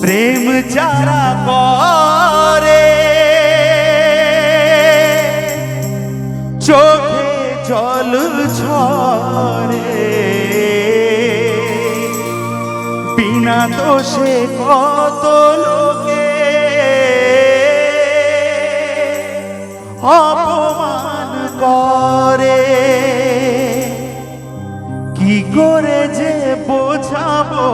প্রেম যারা করে চোখে জল ঝরে, বিনা দোষে কত লোকে অপমান করে। কি করে যে বোঝাবো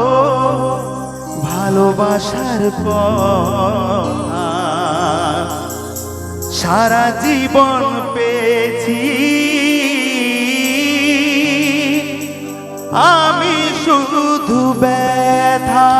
ভালোবাসার কথা, সারা জীবন পেয়েছি আমি শুধু ব্যথা।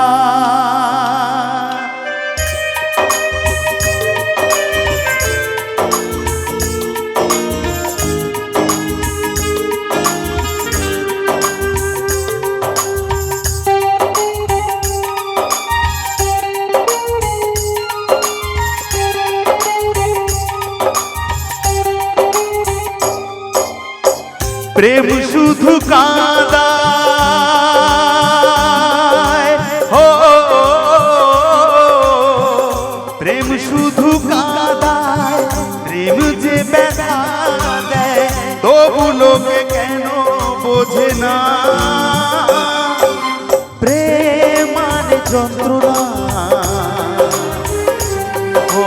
প্রেম শুধু কাঁদায়, ও প্রেম শুধু কাঁদায়, প্রেম যে ব্যথা দেয় তবু লোকে কেন বোঝে না। প্রেম মানে যন্ত্রণা, ও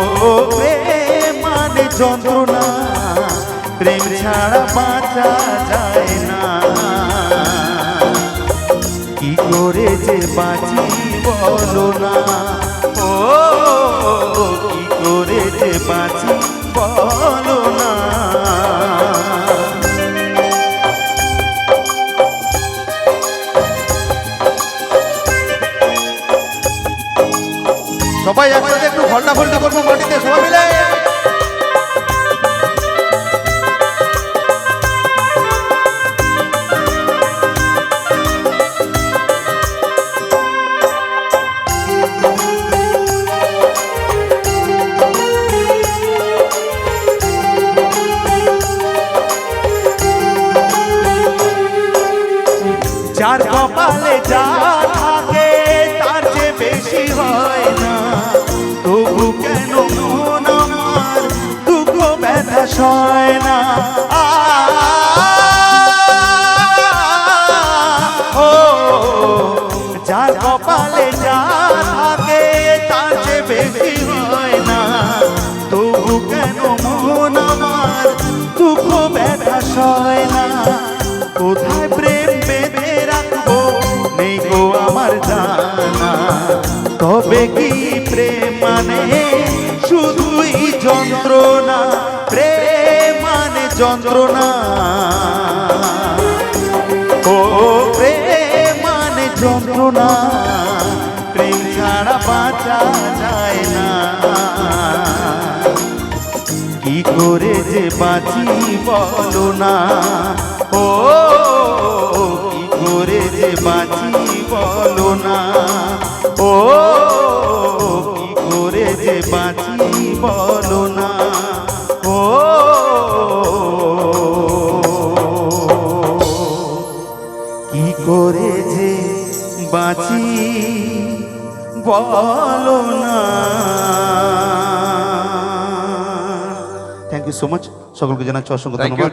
প্রেম মানে যন্ত্রণা, প্রেম ছাড়া বাঁচা যায় না। কি করে যে বাঁচি বলো না, ও কি করে যে বাঁচি বলো না। সবাই একসাথে একটু ঘন্টা ঘন্টা করবো মাটিতে সবাই মিলে। যার কপালে যা থাকে তার যে বেশি হয় না, তবু কেন মন আমার দুঃখ ব্যথা সয় না। ও যার কপালে যা থাকে তার যে বেশি হয় না, তবু কেন মন আমার দুঃখ ব্যথা সয় না। কোথায় প্রেম বেঁধে রাখবো নেই গো আমার জানা, তবে কি প্রেম মানে শুধুই যন্ত্রণা, প্রেম মানে যন্ত্রণা, ও প্রেম মানে যন্ত্রণা, প্রেম ছাড়া বাঁচা যায় না। কি করে যে বাঁচি বলো না, ও কি করে যে বাঁচি বলো না, ও কি করে যে বাঁচি বলো না, ও কি করে যে বাঁচি বলো না। থ্যাংক ইউ সো মাচ, সকলকে জানাচ্ছি অসংখ্য ধন্যবাদ।